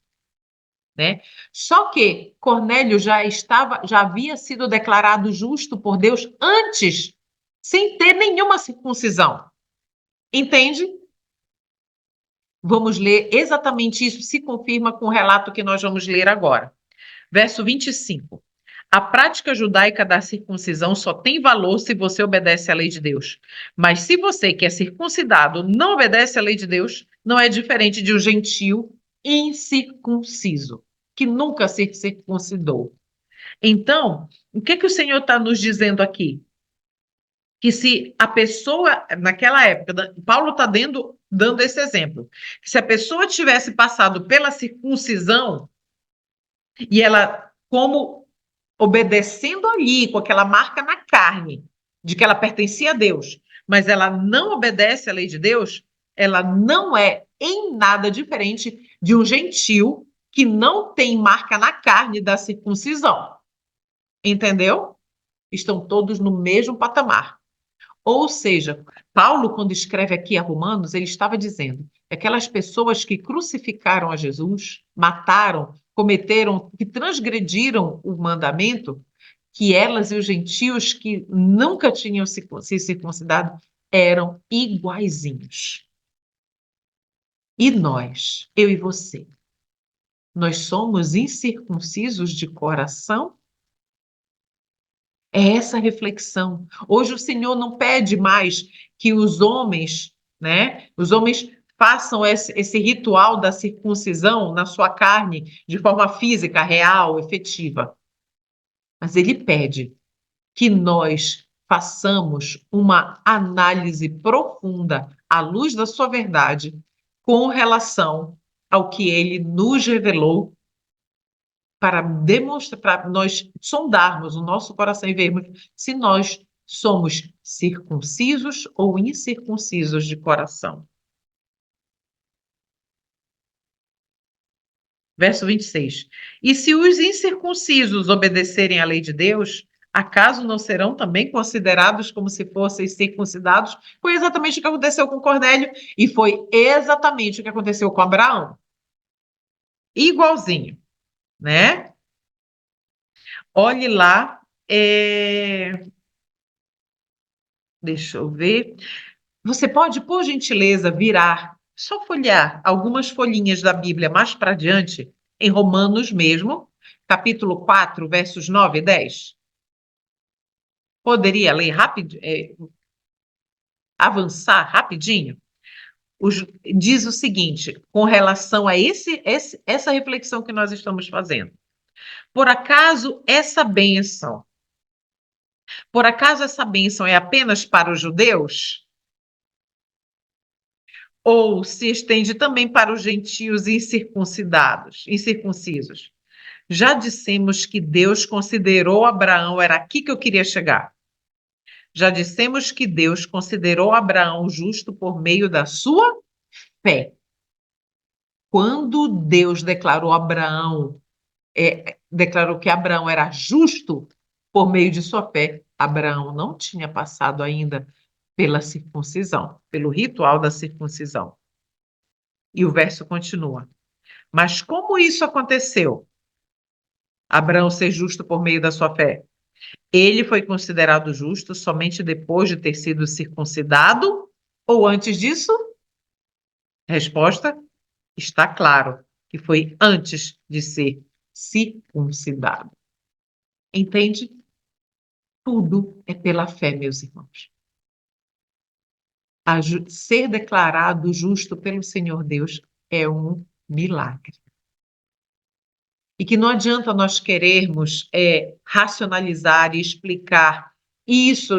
né? Só que Cornélio já havia sido declarado justo por Deus antes, sem ter nenhuma circuncisão. Entende? Vamos ler exatamente isso, se confirma com o relato que nós vamos ler agora. Verso 25. A prática judaica da circuncisão só tem valor se você obedece à lei de Deus. Mas se você que é circuncidado não obedece à lei de Deus, não é diferente de um gentio incircunciso, que nunca se circuncidou. Então, o que o Senhor está nos dizendo aqui? Que se a pessoa, naquela época, Paulo está dando esse exemplo, que se a pessoa tivesse passado pela circuncisão e ela, como obedecendo ali, com aquela marca na carne, de que ela pertencia a Deus, mas ela não obedece à lei de Deus, ela não é em nada diferente de um gentio que não tem marca na carne da circuncisão. Entendeu? Estão todos no mesmo patamar. Ou seja, Paulo, quando escreve aqui a Romanos, ele estava dizendo que aquelas pessoas que crucificaram a Jesus, mataram, cometeram, que transgrediram o mandamento, que elas e os gentios que nunca tinham se circuncidado eram iguaizinhos. E nós, eu e você, nós somos incircuncisos de coração? É essa reflexão. Hoje o Senhor não pede mais que os homens, né? Os homens façam esse ritual da circuncisão na sua carne de forma física, real, efetiva. Mas ele pede que nós façamos uma análise profunda à luz da sua verdade com relação ao que ele nos revelou para demonstrar, para nós sondarmos o nosso coração e vermos se nós somos circuncisos ou incircuncisos de coração. Verso 26. E se os incircuncisos obedecerem à lei de Deus, acaso não serão também considerados como se fossem circuncidados? Foi exatamente o que aconteceu com Cornélio e foi exatamente o que aconteceu com Abraão. Igualzinho, né? Olhe lá, deixa eu ver. Você pode, por gentileza, virar, só folhear algumas folhinhas da Bíblia mais para adiante, em Romanos mesmo, capítulo 4, versos 9 e 10? Poderia ler rápido, avançar rapidinho? Diz o seguinte, com relação a essa reflexão que nós estamos fazendo. Por acaso essa bênção é apenas para os judeus? Ou se estende também para os gentios incircuncisos? Já dissemos que Deus considerou Abraão, era aqui que eu queria chegar. Já dissemos que Deus considerou Abraão justo por meio da sua fé. Quando Deus declarou que Abraão era justo por meio de sua fé, Abraão não tinha passado ainda pela circuncisão, pelo ritual da circuncisão. E o verso continua. Mas como isso aconteceu? Abraão ser justo por meio da sua fé. Ele foi considerado justo somente depois de ter sido circuncidado ou antes disso? Resposta: está claro que foi antes de ser circuncidado. Entende? Tudo é pela fé, meus irmãos. Ser declarado justo pelo Senhor Deus é um milagre. E que não adianta nós querermos racionalizar e explicar isso.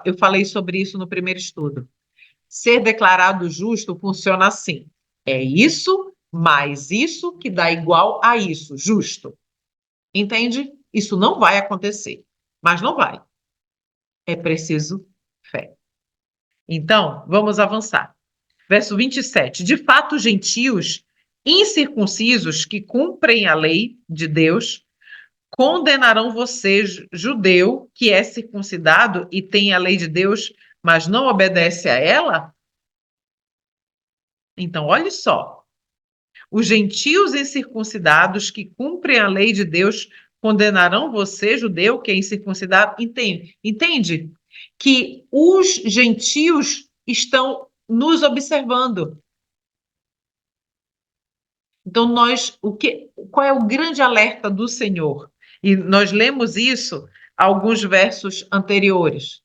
Eu falei sobre isso no primeiro estudo. Ser declarado justo funciona assim. É isso mais isso que dá igual a isso, justo. Entende? Isso não vai acontecer, mas não vai. É preciso fé. Então, vamos avançar. Verso 27. De fato, gentios incircuncisos que cumprem a lei de Deus condenarão você, judeu, que é circuncidado e tem a lei de Deus, mas não obedece a ela? Então, olha só. Os gentios incircuncidados que cumprem a lei de Deus condenarão você, judeu, que é incircuncidado. Entende que os gentios estão nos observando. Então, qual é o grande alerta do Senhor? E nós lemos isso alguns versos anteriores.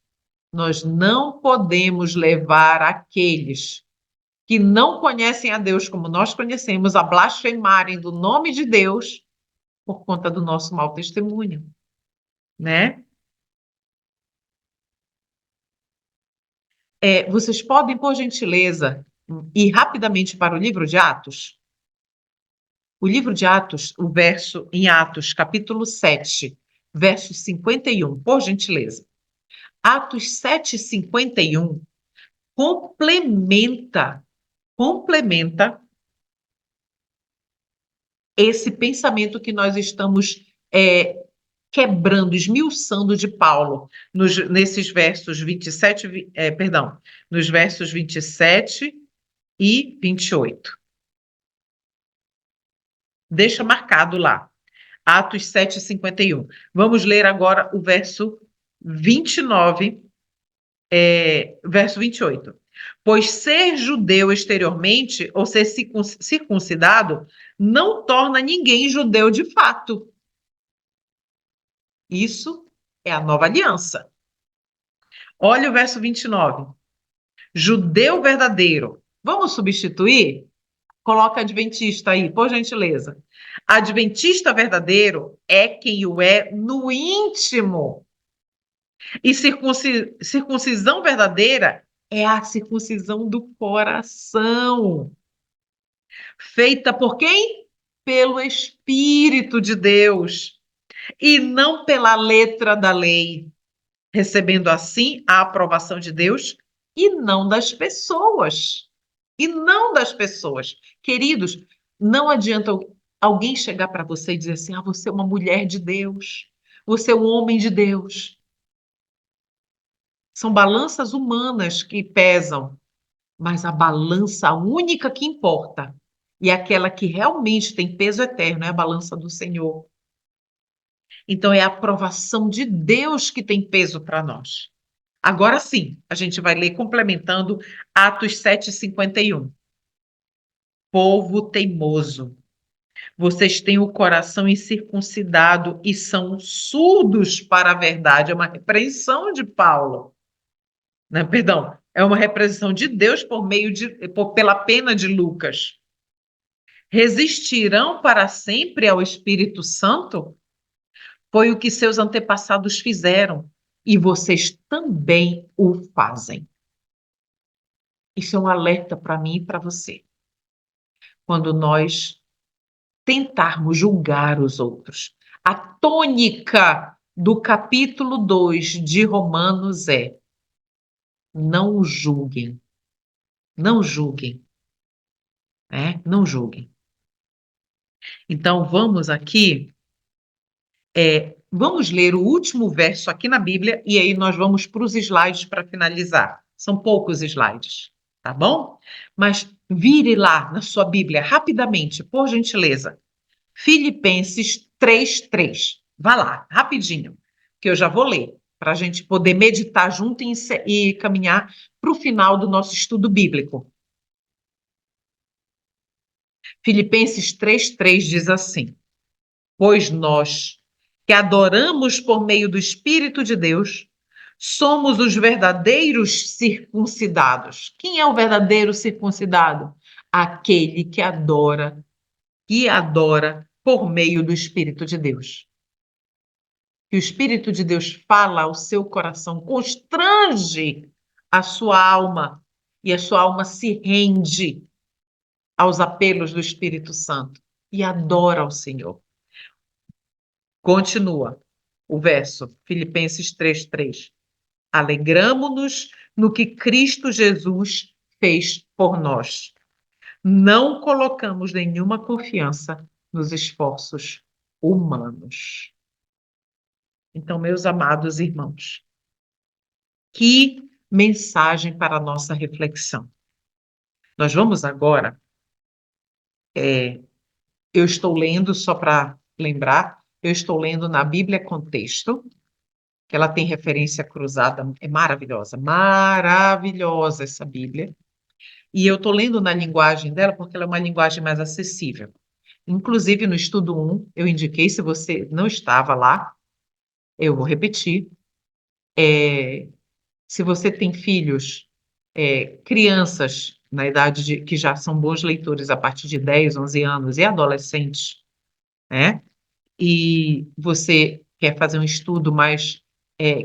Nós não podemos levar aqueles que não conhecem a Deus como nós conhecemos a blasfemarem do nome de Deus por conta do nosso mau testemunho, né? Vocês podem, por gentileza, ir rapidamente para o livro de Atos? O livro de Atos, o verso em Atos, capítulo 7, verso 51, por gentileza. Atos 7, 51 complementa esse pensamento que nós estamos quebrando, esmiuçando de Paulo nesses versos 27, nos versos 27 e 28. Deixa marcado lá, Atos 7, 51. Vamos ler agora o verso 29, verso 28. Pois ser judeu exteriormente, ou ser circuncidado, não torna ninguém judeu de fato. Isso é a nova aliança. Olha o verso 29. Judeu verdadeiro. Vamos substituir? Coloca adventista aí, por gentileza. Adventista verdadeiro é quem o é no íntimo. E circuncisão verdadeira é a circuncisão do coração. Feita por quem? Pelo Espírito de Deus. E não pela letra da lei. Recebendo assim a aprovação de Deus e não das pessoas. E não das pessoas. Queridos, não adianta alguém chegar para você e dizer assim: você é uma mulher de Deus, você é um homem de Deus. São balanças humanas que pesam, mas a balança única que importa e aquela que realmente tem peso eterno é a balança do Senhor. Então é a aprovação de Deus que tem peso para nós. Agora sim, a gente vai ler complementando Atos 7:51. Povo teimoso, vocês têm o coração incircuncidado e são surdos para a verdade. É uma repreensão de Paulo. Né? Perdão, é uma repreensão de Deus pela pena de Lucas. Resistirão para sempre ao Espírito Santo? Foi o que seus antepassados fizeram e vocês também o fazem. Isso é um alerta para mim e para você. Quando nós tentarmos julgar os outros. A tônica do capítulo 2 de Romanos é: não julguem, não julguem, né? Não julguem. Então, vamos ler o último verso aqui na Bíblia e aí nós vamos para os slides para finalizar. São poucos slides, tá bom? Mas vire lá na sua Bíblia rapidamente, por gentileza. Filipenses 3:3. Vá lá, rapidinho, que eu já vou ler, para a gente poder meditar junto e caminhar para o final do nosso estudo bíblico. Filipenses 3:3 diz assim: pois nós, que adoramos por meio do Espírito de Deus, somos os verdadeiros circuncidados. Quem é o verdadeiro circuncidado? Aquele que adora por meio do Espírito de Deus. Que o Espírito de Deus fala ao seu coração, constrange a sua alma e a sua alma se rende aos apelos do Espírito Santo e adora ao Senhor. Continua o verso, Filipenses 3:3. Alegramo-nos no que Cristo Jesus fez por nós. Não colocamos nenhuma confiança nos esforços humanos. Então, meus amados irmãos, que mensagem para a nossa reflexão. Nós vamos agora, eu estou lendo, só para lembrar, eu estou lendo na Bíblia Contexto, que ela tem referência cruzada, é maravilhosa, maravilhosa essa Bíblia. E eu estou lendo na linguagem dela porque ela é uma linguagem mais acessível. Inclusive, no estudo 1, eu indiquei, se você não estava lá, eu vou repetir. Se você tem filhos, crianças na idade que já são bons leitores a partir de 10, 11 anos e adolescentes, né? E você quer fazer um estudo mais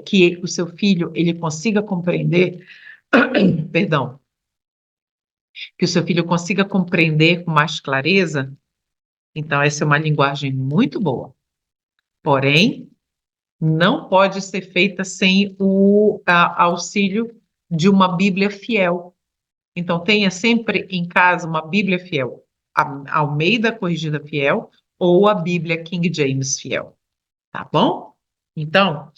que o seu filho ele consiga compreender, perdão, que o seu filho consiga compreender com mais clareza, então essa é uma linguagem muito boa. Porém, não pode ser feita sem o auxílio de uma Bíblia fiel. Então, tenha sempre em casa uma Bíblia fiel, a Almeida Corrigida Fiel ou a Bíblia King James Fiel, tá bom? Então,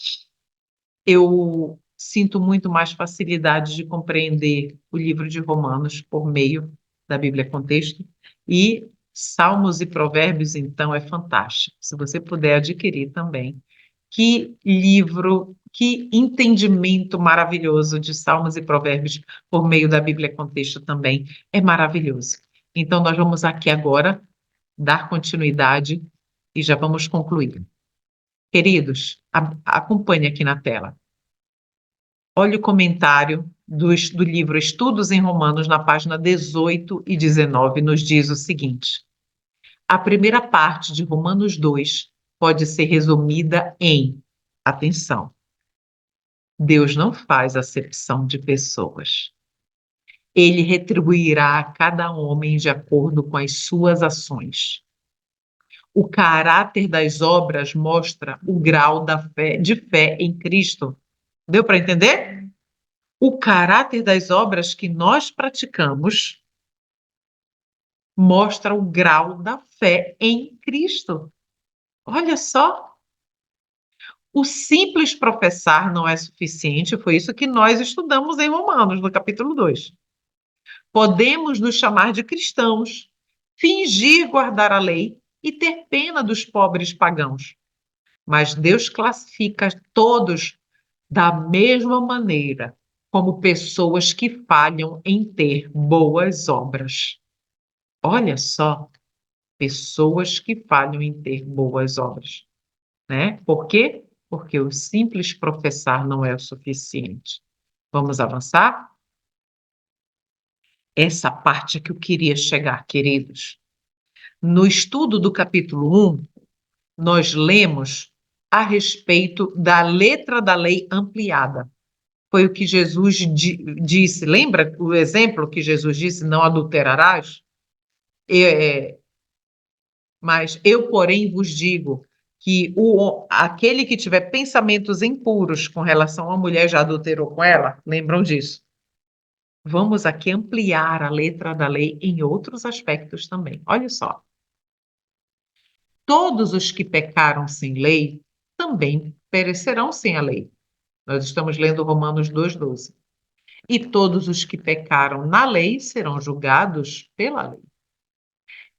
eu sinto muito mais facilidade de compreender o livro de Romanos por meio da Bíblia Contexto e Salmos e Provérbios, então, é fantástico. Se você puder adquirir também. Que livro, que entendimento maravilhoso de Salmos e Provérbios por meio da Bíblia Contexto também. É maravilhoso. Então, nós vamos aqui agora dar continuidade e já vamos concluir. Queridos, acompanhe aqui na tela. Olha o comentário do livro Estudos em Romanos, na página 18 e 19, nos diz o seguinte: a primeira parte de Romanos 2 pode ser resumida em, atenção, Deus não faz acepção de pessoas. Ele retribuirá a cada homem de acordo com as suas ações. O caráter das obras mostra o grau de fé em Cristo. Deu para entender? O caráter das obras que nós praticamos mostra o grau da fé em Cristo. Olha só, o simples professar não é suficiente, foi isso que nós estudamos em Romanos, no capítulo 2. Podemos nos chamar de cristãos, fingir guardar a lei e ter pena dos pobres pagãos. Mas Deus classifica todos da mesma maneira, como pessoas que falham em ter boas obras. Olha só, pessoas que falham em ter boas obras, né? Por quê? Porque o simples professar não é o suficiente. Vamos avançar? Essa parte que eu queria chegar, queridos. No estudo do capítulo 1, nós lemos a respeito da letra da lei ampliada. Foi o que Jesus disse. Lembra o exemplo que Jesus disse: não adulterarás? É, mas eu, porém, vos digo que aquele que tiver pensamentos impuros com relação à mulher já adulterou com ela. Lembram disso? Vamos aqui ampliar a letra da lei em outros aspectos também. Olha só. Todos os que pecaram sem lei também perecerão sem a lei. Nós estamos lendo Romanos 2,12. E todos os que pecaram na lei serão julgados pela lei.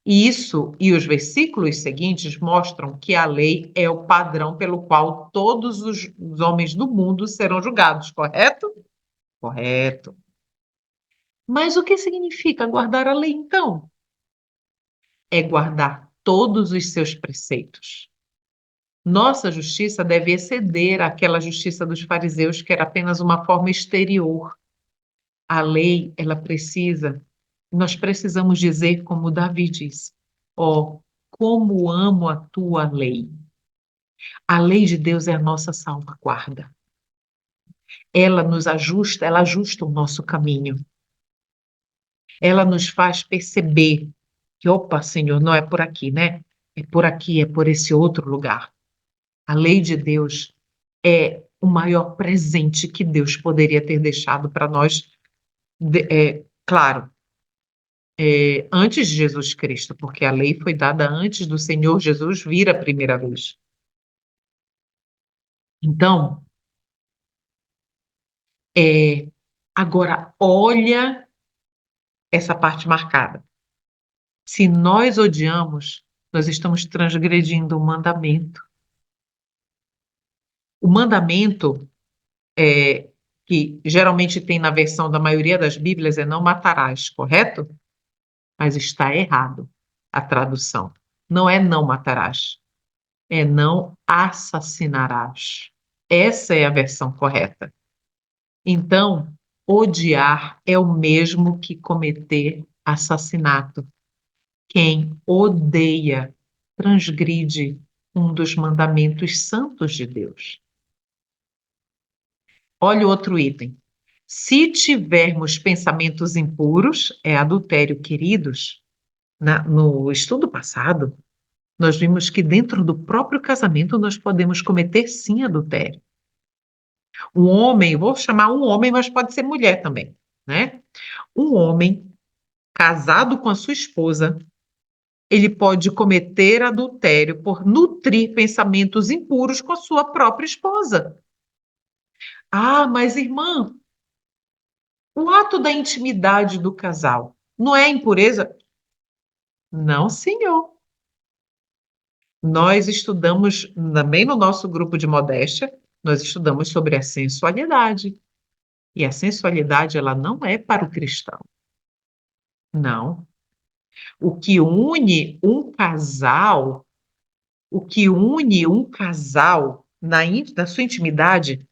E isso e os versículos seguintes mostram que a lei é o padrão pelo qual todos os homens do mundo serão julgados, correto? Correto. Mas o que significa guardar a lei, então? É guardar todos os seus preceitos. Nossa justiça deve exceder àquela justiça dos fariseus, que era apenas uma forma exterior. A lei, nós precisamos dizer como Davi disse: ó, como amo a tua lei. A lei de Deus é a nossa salvaguarda. Ela ajusta o nosso caminho. Ela nos faz perceber que, opa, Senhor, não é por aqui, né? É por aqui, é por esse outro lugar. A lei de Deus é o maior presente que Deus poderia ter deixado para nós, claro, antes de Jesus Cristo, porque a lei foi dada antes do Senhor Jesus vir a primeira vez. Então, agora, olha essa parte marcada. Se nós odiamos, nós estamos transgredindo o mandamento. O mandamento, que geralmente tem na versão da maioria das Bíblias, é não matarás, correto? Mas está errado a tradução. Não é não matarás, é não assassinarás. Essa é a versão correta. Então, odiar é o mesmo que cometer assassinato. Quem odeia transgride um dos mandamentos santos de Deus. Olha o outro item. Se tivermos pensamentos impuros, é adultério, queridos. No estudo passado, nós vimos que dentro do próprio casamento nós podemos cometer sim adultério. Um homem, vou chamar um homem, mas pode ser mulher também, né? Um homem casado com a sua esposa, ele pode cometer adultério por nutrir pensamentos impuros com a sua própria esposa. Ah, mas irmã, o ato da intimidade do casal não é impureza? Não, senhor. Nós estudamos, também no nosso grupo de modéstia, nós estudamos sobre a sensualidade. E a sensualidade, ela não é para o cristão. Não. O que une um casal, o que une um casal na sua intimidade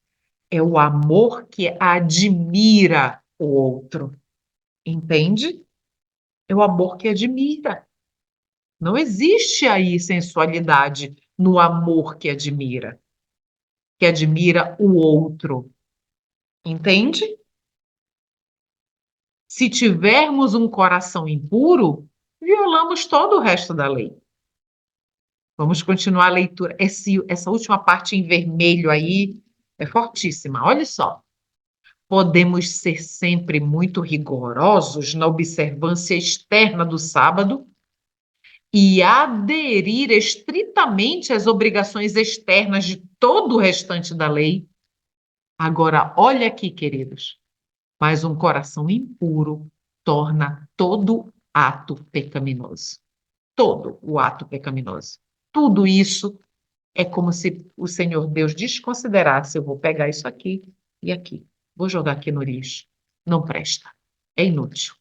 é o amor que admira o outro. Entende? É o amor que admira. Não existe aí sensualidade no amor que admira o outro. Entende? Se tivermos um coração impuro, violamos todo o resto da lei. Vamos continuar a leitura. Essa última parte em vermelho aí é fortíssima. Olha só. Podemos ser sempre muito rigorosos na observância externa do sábado e aderir estritamente às obrigações externas de todo o restante da lei. Agora, olha aqui, queridos, mas um coração impuro torna todo ato pecaminoso. Todo o ato pecaminoso. Tudo isso é como se o Senhor Deus desconsiderasse: eu vou pegar isso aqui e aqui, vou jogar aqui no lixo. Não presta, é inútil.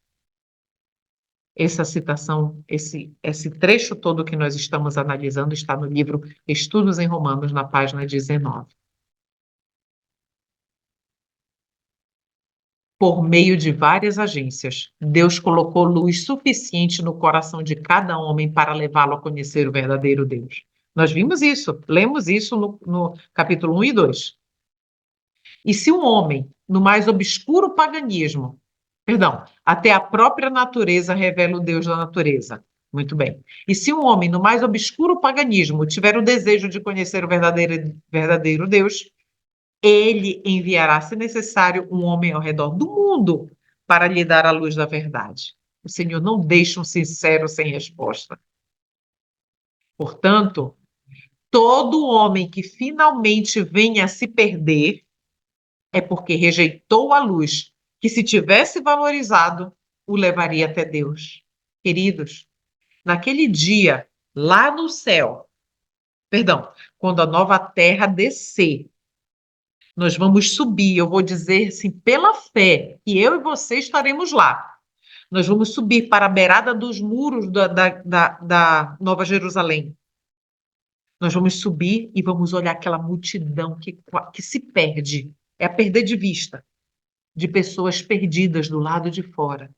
Essa citação, esse trecho todo que nós estamos analisando está no livro Estudos em Romanos, na página 19. Por meio de várias agências, Deus colocou luz suficiente no coração de cada homem para levá-lo a conhecer o verdadeiro Deus. Nós vimos isso, lemos isso no capítulo 1 e 2. E se um homem, no mais obscuro paganismo, perdão, até a própria natureza revela o Deus da natureza. Muito bem. E se um homem, no mais obscuro paganismo, tiver o desejo de conhecer o verdadeiro Deus, ele enviará, se necessário, um homem ao redor do mundo para lhe dar a luz da verdade. O Senhor não deixa um sincero sem resposta. Portanto, todo homem que finalmente venha a se perder é porque rejeitou a luz, que se tivesse valorizado, o levaria até Deus. Queridos, naquele dia, lá no céu, perdão, quando a nova terra descer, nós vamos subir, eu vou dizer assim, pela fé, que eu e você estaremos lá. Nós vamos subir para a beirada dos muros da Nova Jerusalém. Nós vamos subir e vamos olhar aquela multidão que se perde, é a perder de vista, de pessoas perdidas do lado de fora.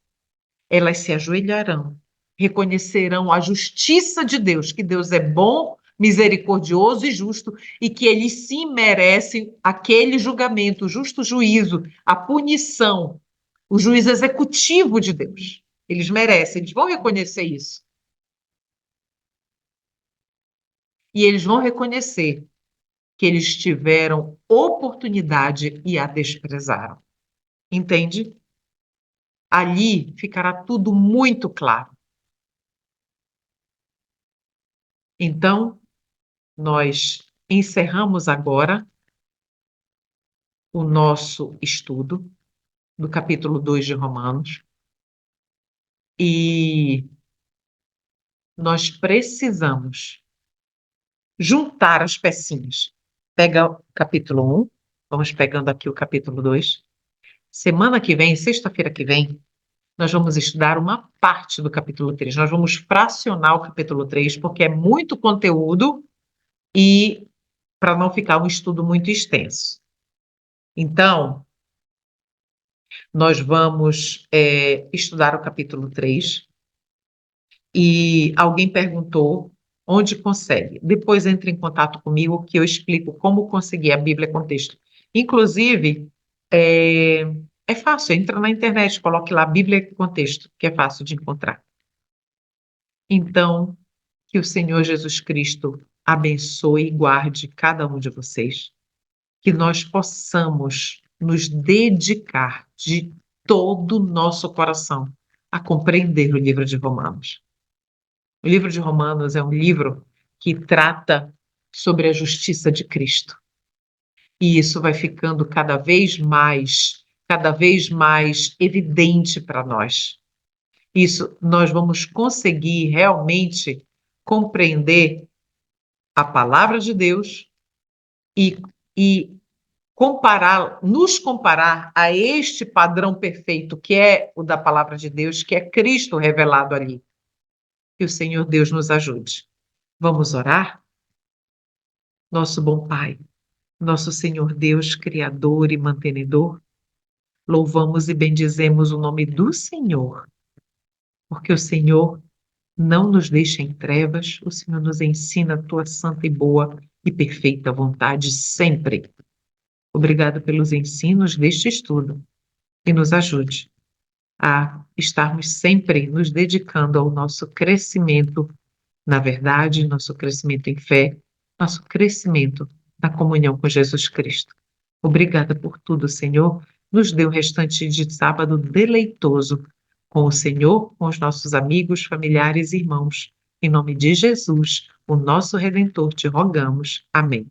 Elas se ajoelharão, reconhecerão a justiça de Deus, que Deus é bom, misericordioso e justo, e que ele sim merece aquele julgamento, o justo juízo, a punição, o juízo executivo de Deus. Eles merecem, eles vão reconhecer isso. E eles vão reconhecer que eles tiveram oportunidade e a desprezaram. Entende? Ali ficará tudo muito claro. Então, nós encerramos agora o nosso estudo do capítulo 2 de Romanos. E nós precisamos juntar as pecinhas. Pega o capítulo 1, vamos pegando aqui o capítulo 2. Semana que vem, sexta-feira que vem, nós vamos estudar uma parte do capítulo 3. Nós vamos fracionar o capítulo 3, porque é muito conteúdo e para não ficar um estudo muito extenso. Então, nós vamos estudar o capítulo 3 e alguém perguntou onde consegue. Depois entre em contato comigo que eu explico como conseguir a Bíblia Contexto. Inclusive, é fácil, entra na internet, coloque lá Bíblia Contexto, que é fácil de encontrar. Então, que o Senhor Jesus Cristo abençoe e guarde cada um de vocês, que nós possamos nos dedicar de todo o nosso coração a compreender o livro de Romanos. O livro de Romanos é um livro que trata sobre a justiça de Cristo. E isso vai ficando cada vez mais evidente para nós. Isso, nós vamos conseguir realmente compreender a palavra de Deus e nos comparar a este padrão perfeito que é o da palavra de Deus, que é Cristo revelado ali. Que o Senhor Deus nos ajude. Vamos orar? Nosso bom Pai, nosso Senhor Deus, Criador e mantenedor, louvamos e bendizemos o nome do Senhor, porque o Senhor não nos deixa em trevas, o Senhor nos ensina a tua santa e boa e perfeita vontade sempre. Obrigado pelos ensinos deste estudo e nos ajude a estarmos sempre nos dedicando ao nosso crescimento na verdade, nosso crescimento em fé, nosso crescimento na comunhão com Jesus Cristo. Obrigada por tudo, Senhor. Nos dê o restante de sábado deleitoso com o Senhor, com os nossos amigos, familiares e irmãos. Em nome de Jesus, o nosso Redentor, te rogamos. Amém.